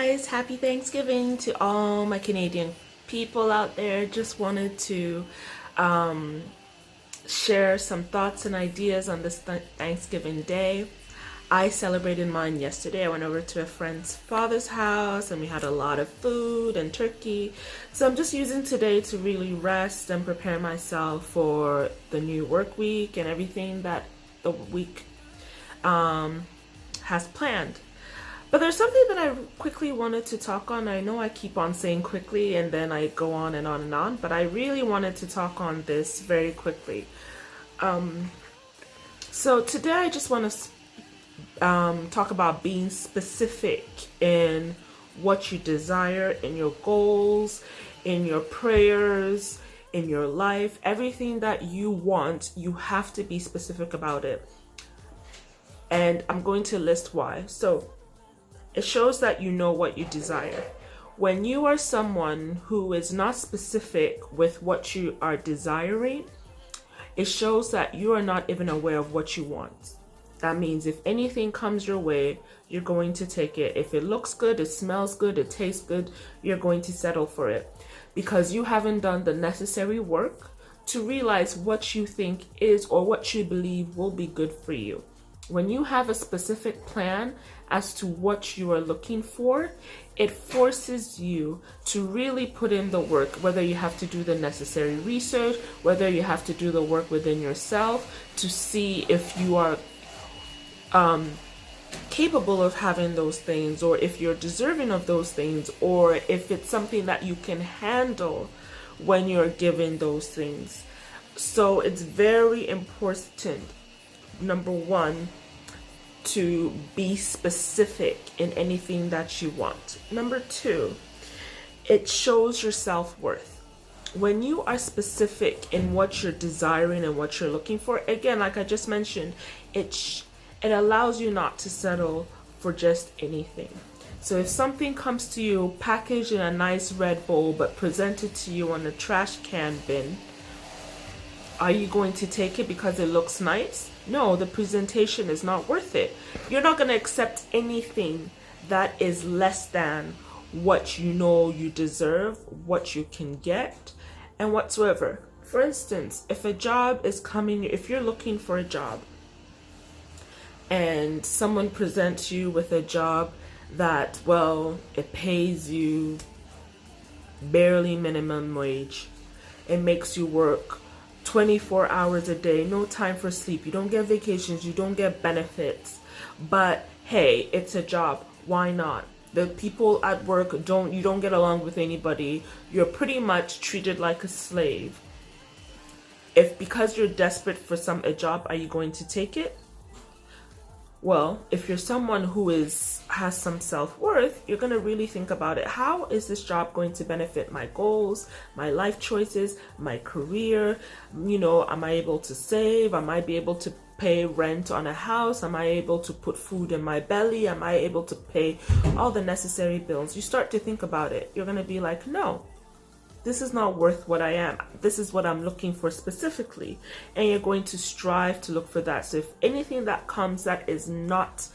guys, happy Thanksgiving to all my Canadian people out there. Just wanted to um, share some thoughts and ideas on this Thanksgiving day. I celebrated mine yesterday. I went over to a friend's father's house and we had a lot of food and turkey. So I'm just using today to really rest and prepare myself for the new work week and everything that the week has planned. But there's something that I quickly wanted to talk on. I know I keep on saying quickly and then I go on and on and on, but I really wanted to talk on this very quickly. So today I just want to talk about being specific in what you desire, in your goals, in your prayers, in your life. Everything that you want, you have to be specific about it. And I'm going to list why. So it shows that you know what you desire. When you are someone who is not specific with what you are desiring, it shows that you are not even aware of what you want. That means if anything comes your way, you're going to take it. If it looks good, it smells good, it tastes good, you're going to settle for it. Because you haven't done the necessary work to realize what you think is or what you believe will be good for you. When you have a specific plan as to what you are looking for, it forces you to really put in the work, whether you have to do the necessary research, whether you have to do the work within yourself to see if you are capable of having those things, or if you're deserving of those things, or if it's something that you can handle when you're given those things. So it's very important, number one, to be specific in anything that you want. Number two, it shows your self-worth. When you are specific in what you're desiring and what you're looking for, again, like I just mentioned, it allows you not to settle for just anything. So if something comes to you packaged in a nice red bowl but presented to you on a trash can bin, are you going to take it because it looks nice? No, the presentation is not worth it. You're not going to accept anything that is less than what you know you deserve, what you can get, and whatsoever. For instance, if a job is coming, if you're looking for a job and someone presents you with a job that, well, it pays you barely minimum wage, it makes you work 24 hours a day, no time for sleep, you don't get vacations, you don't get benefits, but hey, it's a job, why not? The people at work you don't get along with anybody, you're pretty much treated like a slave. If because you're desperate for a job, are you going to take it? Well, if you're someone who has some self-worth, you're going to really think about it. How is this job going to benefit my goals, my life choices, my career? You know, am I able to save? Am I be able to pay rent on a house? Am I able to put food in my belly? Am I able to pay all the necessary bills? You start to think about it. You're going to be like, no, this is not worth what I am. This is what I'm looking for specifically. And you're going to strive to look for that. So if anything that comes that is not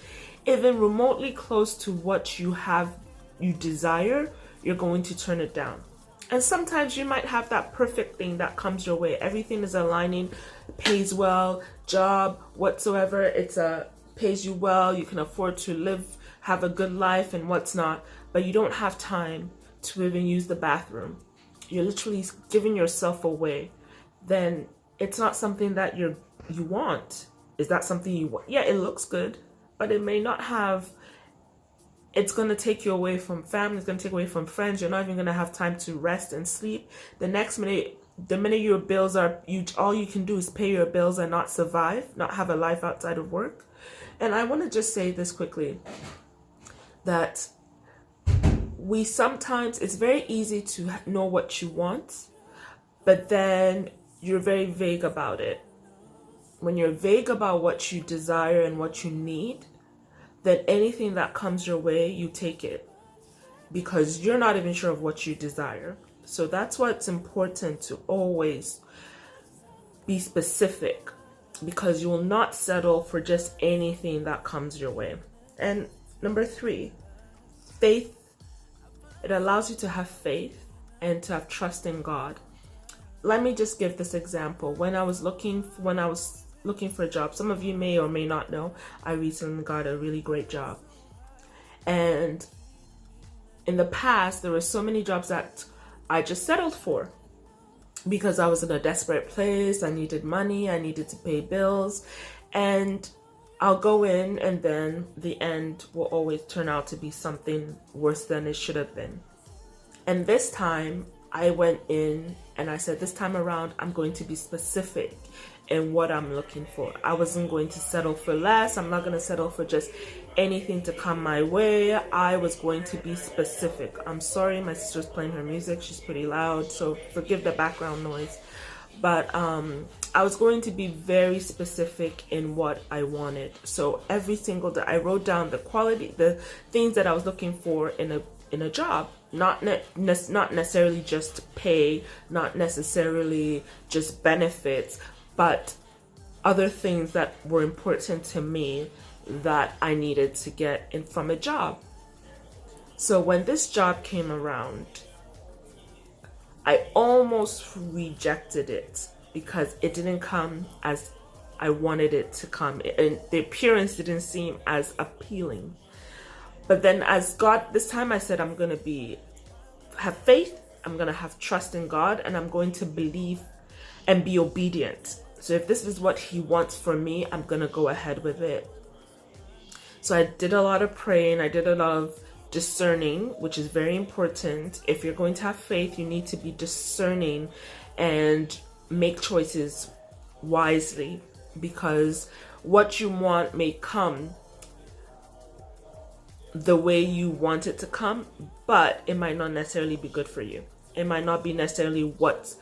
even remotely close to what you desire, you're going to turn it down. And sometimes you might have that perfect thing that comes your way. Everything is aligning, pays well, job, whatsoever. Pays you well, you can afford to live, have a good life and what's not, but you don't have time to even use the bathroom. You're literally giving yourself away. Then it's not something that you want. Is that something you want? Yeah, it looks good, but it may not have. It's going to take you away from family. It's going to take away from friends. You're not even going to have time to rest and sleep. The minute your bills all you can do is pay your bills and not survive, not have a life outside of work. And I want to just say this quickly, that it's very easy to know what you want, but then you're very vague about it. When you're vague about what you desire and what you need, then anything that comes your way, you take it because you're not even sure of what you desire. So that's why it's important to always be specific, because you will not settle for just anything that comes your way. And number three, faith It allows you to have faith and to have trust in God. Let me just give this example. When I was looking for a job, some of you may or may not know, I recently got a really great job. And in the past, there were so many jobs that I just settled for because I was in a desperate place. I needed money, I needed to pay bills, and I'll go in and then the end will always turn out to be something worse than it should have been. And this time I went in and I said, this time around, I'm going to be specific in what I'm looking for. I wasn't going to settle for less. I'm not going to settle for just anything to come my way. I was going to be specific. I'm sorry, my sister's playing her music. She's pretty loud, so forgive the background noise. But I was going to be very specific in what I wanted. So every single day I wrote down the quality, the things that I was looking for in a job. Not necessarily just pay, not necessarily just benefits, but other things that were important to me that I needed to get in from a job. So when this job came around, I almost rejected it because it didn't come as I wanted it to come, and the appearance didn't seem as appealing. But then as God, this time I said, I'm going to have faith, I'm going to have trust in God, and I'm going to believe and be obedient. So if this is what He wants for me, I'm going to go ahead with it. So I did a lot of praying, I did a lot of discerning, which is very important. If you're going to have faith, you need to be discerning and make choices wisely, because what you want may come the way you want it to come, but it might not necessarily be good for you. It might not be necessarily what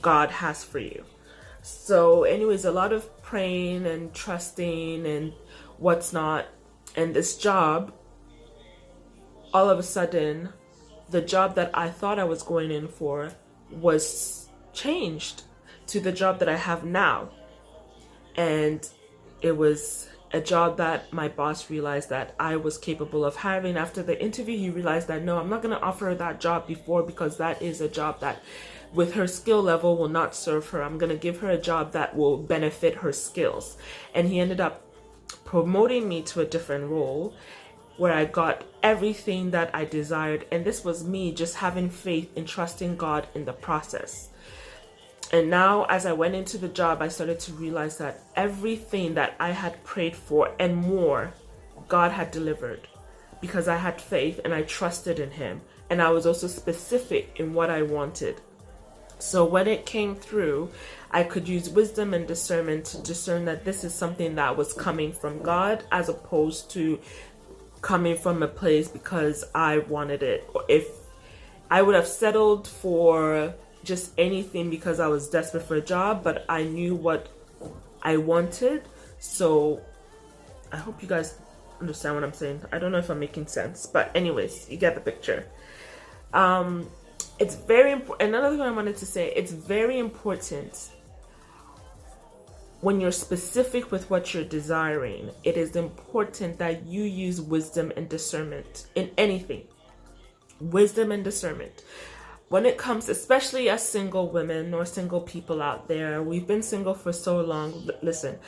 God has for you. So anyways, a lot of praying and trusting and what's not. And this job, all of a sudden, the job that I thought I was going in for was changed to the job that I have now. And it was a job that my boss realized that I was capable of having. After the interview, he realized that no, I'm not going to offer her that job before, because that is a job that with her skill level will not serve her. I'm going to give her a job that will benefit her skills. And he ended up promoting me to a different role where I got everything that I desired. And this was me just having faith and trusting God in the process. And now as I went into the job, I started to realize that everything that I had prayed for and more, God had delivered, because I had faith and I trusted in Him. And I was also specific in what I wanted. So when it came through, I could use wisdom and discernment to discern that this is something that was coming from God, as opposed to coming from a place because I wanted it. Or if I would have settled for just anything because I was desperate for a job, but I knew what I wanted. So I hope you guys understand what I'm saying. I don't know if I'm making sense, but anyways, you get the picture. It's very important. Another thing I wanted to say, it's very important when you're specific with what you're desiring. It is important that you use wisdom and discernment in anything. Wisdom and discernment. When it comes, especially as single women or single people out there, we've been single for so long. Listen,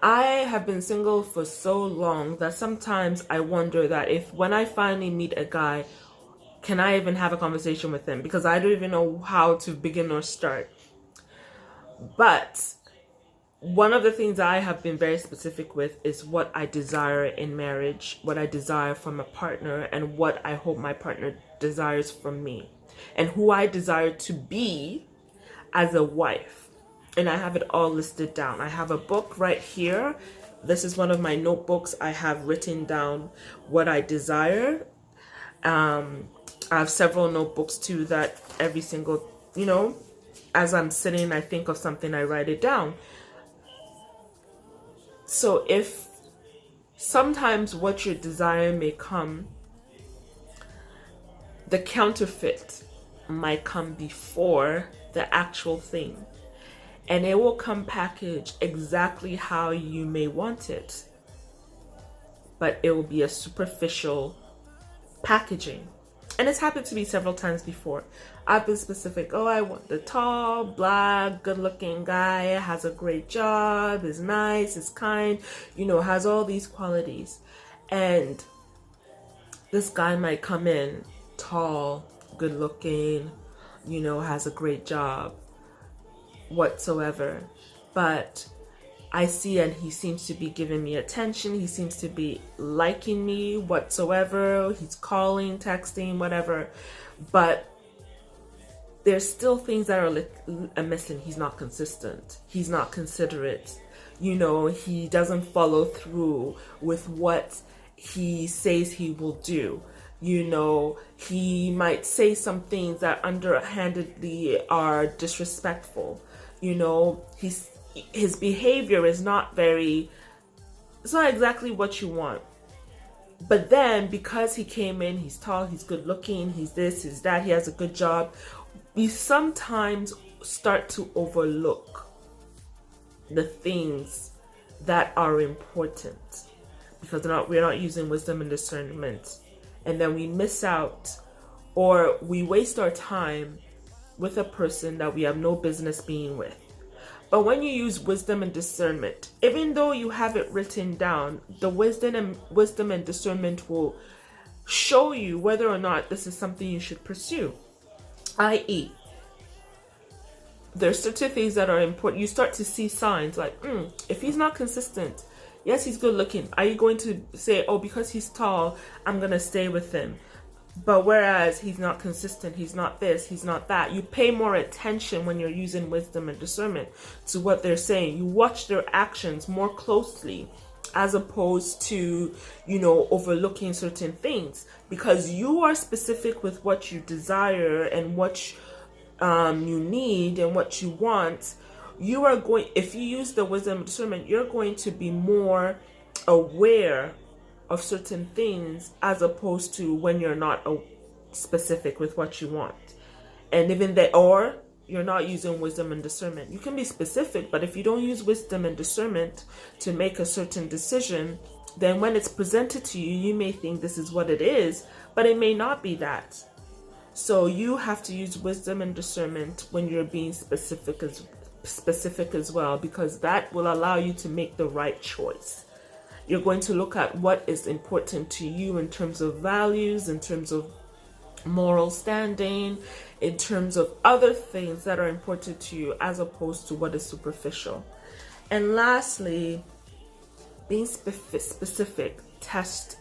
I have been single for so long that sometimes I wonder that if when I finally meet a guy, can I even have a conversation with him? Because I don't even know how to begin or start. But one of the things I have been very specific with is what I desire in marriage, what I desire from a partner, and what I hope my partner desires from me, and who I desire to be as a wife. And I have it all listed down. I have a book right here. This is one of my notebooks. I have written down what I desire. I have several notebooks too that every single, as I'm sitting, I think of something, I write it down. So if sometimes what you desire may come, the counterfeit might come before the actual thing. And it will come packaged exactly how you may want it. But it will be a superficial packaging. And it's happened to me several times before. I've been specific. Oh, I want the tall, black, good-looking guy, has a great job, is nice, is kind, has all these qualities. And this guy might come in tall, good-looking, has a great job, whatsoever. But I see, and he seems to be giving me attention. He seems to be liking me whatsoever. He's calling, texting, whatever. But there's still things that are missing. He's not consistent. He's not considerate. He doesn't follow through with what he says he will do. He might say some things that underhandedly are disrespectful. His behavior is it's not exactly what you want. But then, because he came in, he's tall, he's good looking, he's this, he's that, he has a good job, we sometimes start to overlook the things that are important because we're not using wisdom and discernment. And then we miss out, or we waste our time with a person that we have no business being with. But when you use wisdom and discernment, even though you have it written down, the wisdom and discernment will show you whether or not this is something you should pursue. I.e., there's certain things that are important. You start to see signs like, if he's not consistent, yes, he's good looking. Are you going to say, oh, because he's tall, I'm going to stay with him? But whereas he's not consistent, he's not this, he's not that. You pay more attention when you're using wisdom and discernment to what they're saying. You watch their actions more closely as opposed to, overlooking certain things, because you are specific with what you desire and what you need and what you want. If you use the wisdom and discernment, you're going to be more aware of certain things as opposed to when you're not specific with what you want. And even or you're not using wisdom and discernment. You can be specific, but if you don't use wisdom and discernment to make a certain decision, then when it's presented to you, you may think this is what it is, but it may not be that. So you have to use wisdom and discernment when you're being specific as well, because that will allow you to make the right choice. You're going to look at what is important to you in terms of values, in terms of moral standing, in terms of other things that are important to you as opposed to what is superficial. And lastly, being specific, test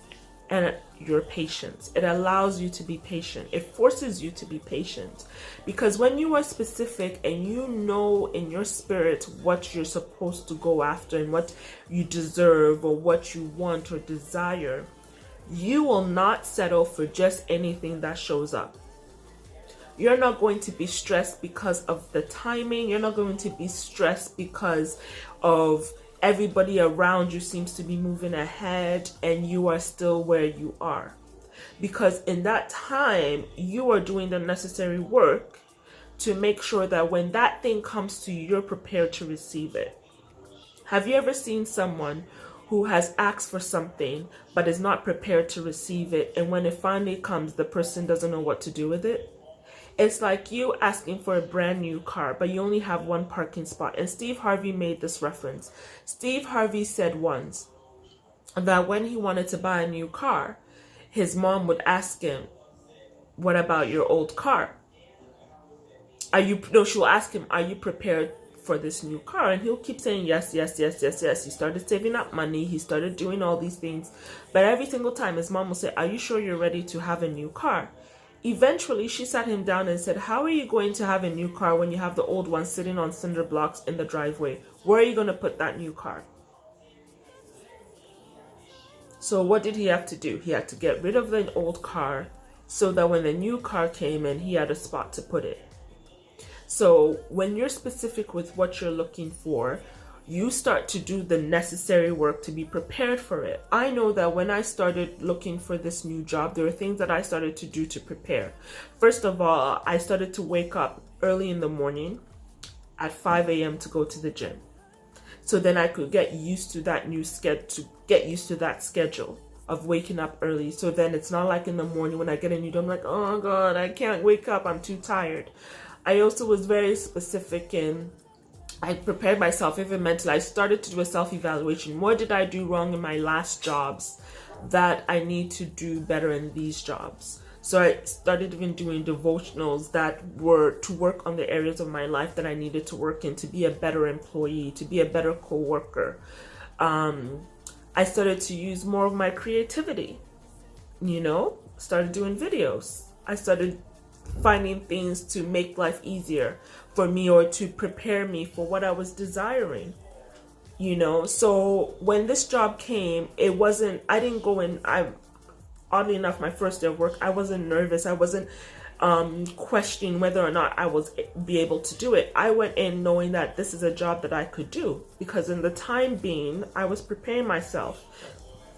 and your patience. It allows you to be patient. It forces you to be patient, because when you are specific and you know in your spirit what you're supposed to go after and what you deserve or what you want or desire, you will not settle for just anything that shows up. You're not going to be stressed because of the timing. You're not going to be stressed because of everybody around you seems to be moving ahead and you are still where you are. Because in that time, you are doing the necessary work to make sure that when that thing comes to you, you're prepared to receive it. Have you ever seen someone who has asked for something but is not prepared to receive it, and when it finally comes, the person doesn't know what to do with it? It's like you asking for a brand new car, but you only have one parking spot. And Steve Harvey made this reference. Steve Harvey said once that when he wanted to buy a new car, his mom would ask him, what about your old car? She'll ask him, are you prepared for this new car? And he'll keep saying yes, yes, yes, yes, yes. He started saving up money. He started doing all these things. But every single time his mom will say, are you sure you're ready to have a new car? Eventually, she sat him down and said, how are you going to have a new car when you have the old one sitting on cinder blocks in the driveway? Where are you going to put that new car? So what did he have to do? He had to get rid of the old car so that when the new car came in, he had a spot to put it. So when you're specific with what you're looking for, you start to do the necessary work to be prepared for it. I know that when I started looking for this new job, there were things that I started to do to prepare. First of all, I started to wake up early in the morning at 5 a.m. to go to the gym. So then I could get used to that new schedule, to get used to that schedule of waking up early. So then it's not like in the morning when I get a new job, I'm like, oh God, I can't wake up, I'm too tired. I also was very specific in, I prepared myself even mentally. I started to do a self-evaluation. What did I do wrong in my last jobs that I need to do better in these jobs? So I started even doing devotionals that were to work on the areas of my life that I needed to work in, to be a better employee, to be a better co-worker. I started to use more of my creativity, started doing videos. I started finding things to make life easier for me or to prepare me for what I was desiring. So when this job came, I didn't go in, oddly enough, my first day of work, I wasn't nervous. I wasn't questioning whether or not I was be able to do it. I went in knowing that this is a job that I could do, because in the time being, I was preparing myself.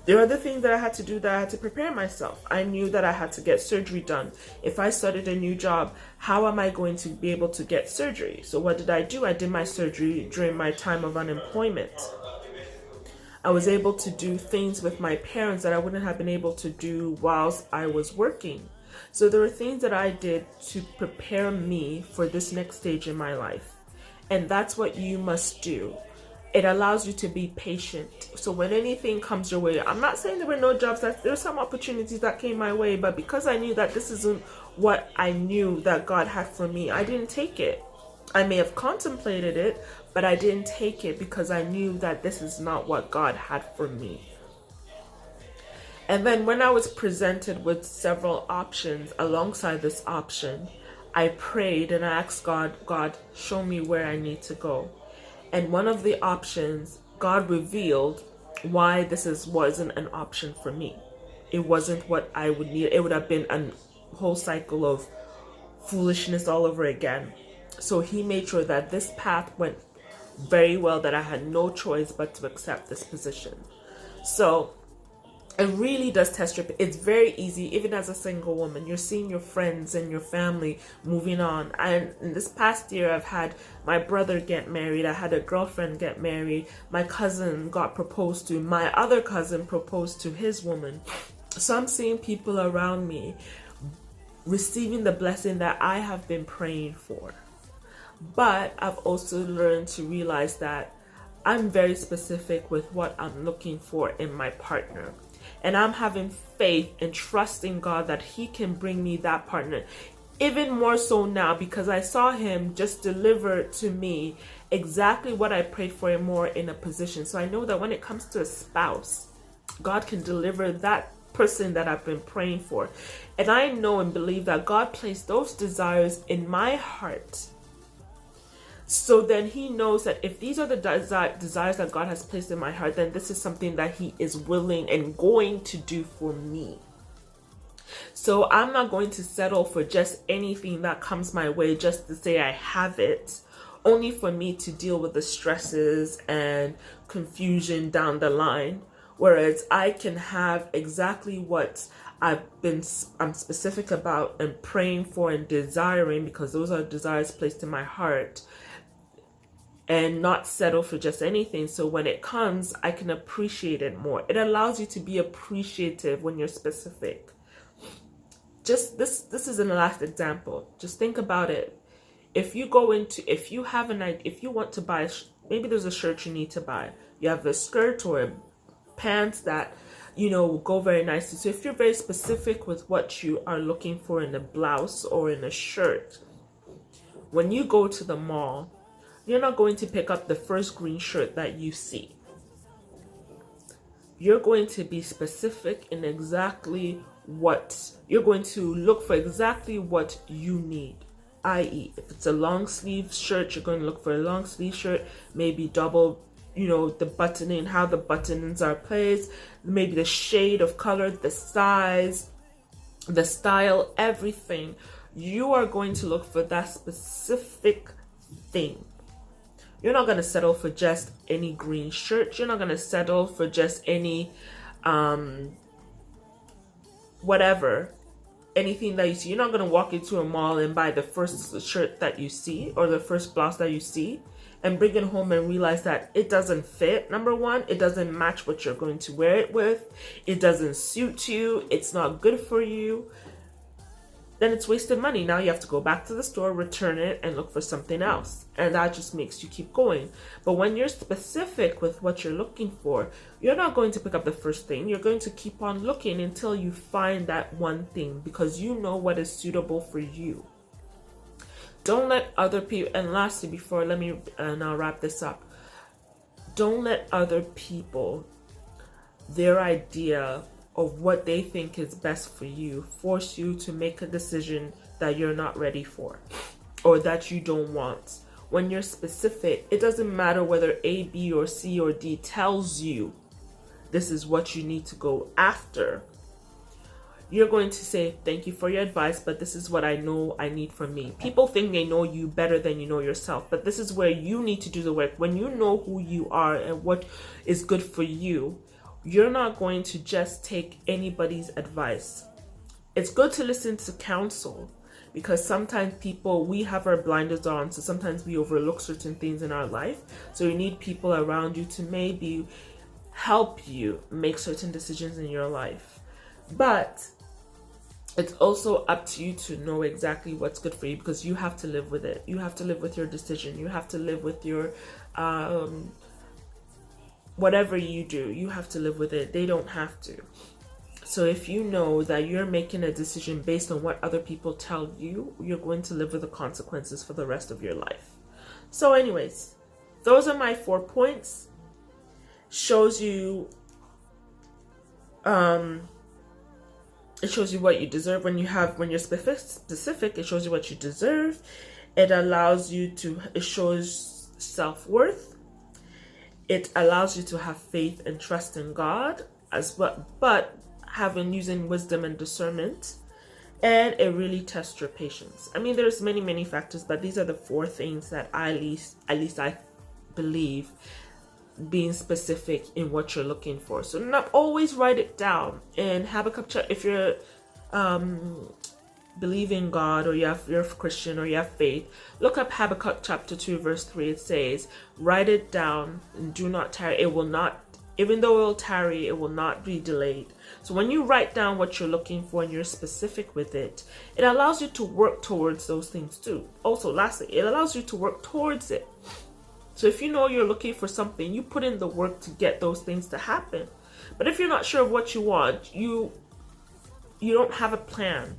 There are other things that I had to do that I had to prepare myself. I knew that I had to get surgery done. If I started a new job, how am I going to be able to get surgery? So what did I do? I did my surgery during my time of unemployment. I was able to do things with my parents that I wouldn't have been able to do whilst I was working. So there were things that I did to prepare me for this next stage in my life. And that's what you must do. It allows you to be patient. So when anything comes your way, I'm not saying there were no jobs, there's some opportunities that came my way, but because I knew that this isn't what I knew that God had for me, I didn't take it. I may have contemplated it, but I didn't take it because I knew that this is not what God had for me. And then when I was presented with several options alongside this option, I prayed and I asked God, show me where I need to go. And one of the options, God revealed why this wasn't an option for me. It wasn't what I would need. It would have been a whole cycle of foolishness all over again. So he made sure that this path went very well, that I had no choice but to accept this position. So it really does test your, it's very easy, even as a single woman, you're seeing your friends and your family moving on. And in this past year, I've had my brother get married, I had a girlfriend get married, my cousin got proposed to, my other cousin proposed to his woman. So I'm seeing people around me receiving the blessing that I have been praying for. But I've also learned to realize that I'm very specific with what I'm looking for in my partner. And I'm having faith and trusting God that he can bring me that partner. Even more so now, because I saw him just deliver to me exactly what I prayed for and more in a position. So I know that when it comes to a spouse, God can deliver that person that I've been praying for. And I know and believe that God placed those desires in my heart. So then he knows that if these are the desires that God has placed in my heart, then this is something that he is willing and going to do for me. So I'm not going to settle for just anything that comes my way just to say I have it, only for me to deal with the stresses and confusion down the line. Whereas I can have exactly what I'm specific about and praying for and desiring, because those are desires placed in my heart, and not settle for just anything. So when it comes, I can appreciate it more. It allows you to be appreciative when you're specific. Just this is an last example. Just think about it. If you have an idea, if you want to buy, maybe there's a shirt you need to buy. You have a skirt or pants that will go very nicely. So if you're very specific with what you are looking for in a blouse or in a shirt, when you go to the mall, you're not going to pick up the first green shirt that you see. You're going to be specific in exactly what you're going to look for, exactly what you need. I.e., if it's a long sleeve shirt, you're going to look for a long sleeve shirt, maybe double, the buttoning, how the buttons are placed, maybe the shade of color, the size, the style, everything. You are going to look for that specific thing. You're not going to settle for just any green shirt. You're not going to settle for just any, whatever, anything that you see. You're not going to walk into a mall and buy the first shirt that you see or the first blouse that you see and bring it home and realize that it doesn't fit. Number one, it doesn't match what you're going to wear it with. It doesn't suit you. It's not good for you. Then it's wasted money. Now you have to go back to the store, return it, and look for something else. And that just makes you keep going. But when you're specific with what you're looking for, you're not going to pick up the first thing. You're going to keep on looking until you find that one thing, because you know what is suitable for you. Don't let other people, and lastly, and I'll wrap this up. Don't let other people, their idea of what they think is best for you, force you to make a decision that you're not ready for or that you don't want. When you're specific, it doesn't matter whether A, B, or C, or D tells you this is what you need to go after. You're going to say, thank you for your advice, but this is what I know I need from me. People think they know you better than you know yourself, but this is where you need to do the work. When you know who you are and what is good for you, you're not going to just take anybody's advice. It's good to listen to counsel, because sometimes we have our blinders on, so sometimes we overlook certain things in our life. So you need people around you to maybe help you make certain decisions in your life. But it's also up to you to know exactly what's good for you, because you have to live with it. You have to live with your decision. You have to live with your whatever you do, you have to live with it. They don't have to. So if you know that you're making a decision based on what other people tell you, you're going to live with the consequences for the rest of your life. So anyways, those are my 4 points. Shows you it shows you what you deserve. When you're specific, it shows you what you deserve. It shows self-worth. It allows you to have faith and trust in God as well, but using wisdom and discernment. And it really tests your patience. I mean, there's many factors, but these are the 4 things that at least I believe being specific in what you're looking for. So not always write it down. In Habakkuk, if you're believe in God, or you're a Christian, or you have faith, look up Habakkuk chapter 2 verse 3. It says, write it down and do not tarry. It will not, even though it will tarry, it will not be delayed. So when you write down what you're looking for and you're specific with it, it allows you to work towards those things too. Also, lastly, it allows you to work towards it. So if you know you're looking for something, you put in the work to get those things to happen. But if you're not sure of what you want, you don't have a plan.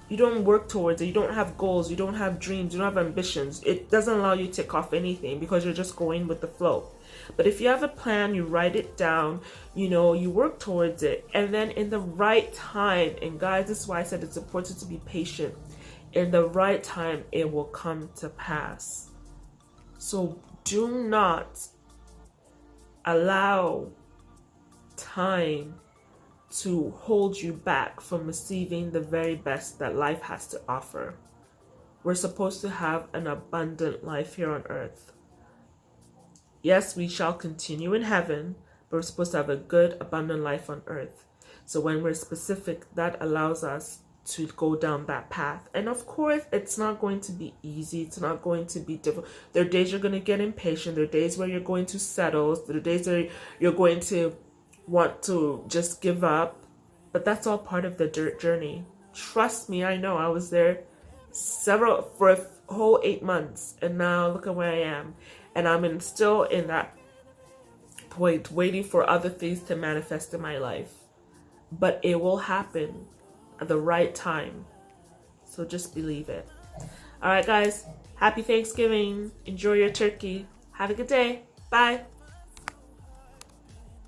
You don't work towards it. You don't have goals. You don't have dreams. You don't have ambitions. It doesn't allow you to tick off anything, because you're just going with the flow. But if you have a plan, you write it down, you work towards it. And then in the right time, and guys, this is why I said it's important to be patient. In the right time, it will come to pass. So do not allow time to hold you back from receiving the very best that life has to offer. We're supposed to have an abundant life here on earth. Yes, we shall continue in heaven, but we're supposed to have a good, abundant life on earth. So when we're specific, that allows us to go down that path. And of course, it's not going to be easy. It's not going to be difficult. There are days you're going to get impatient. There are days where you're going to settle. There are days where you're going to want to just give up. But that's all part of the journey. Trust me, I know. I was there for a whole 8 months. And now look at where I am. And I'm still in that point, waiting for other things to manifest in my life. But it will happen at the right time. So just believe it. All right, guys. Happy Thanksgiving. Enjoy your turkey. Have a good day. Bye.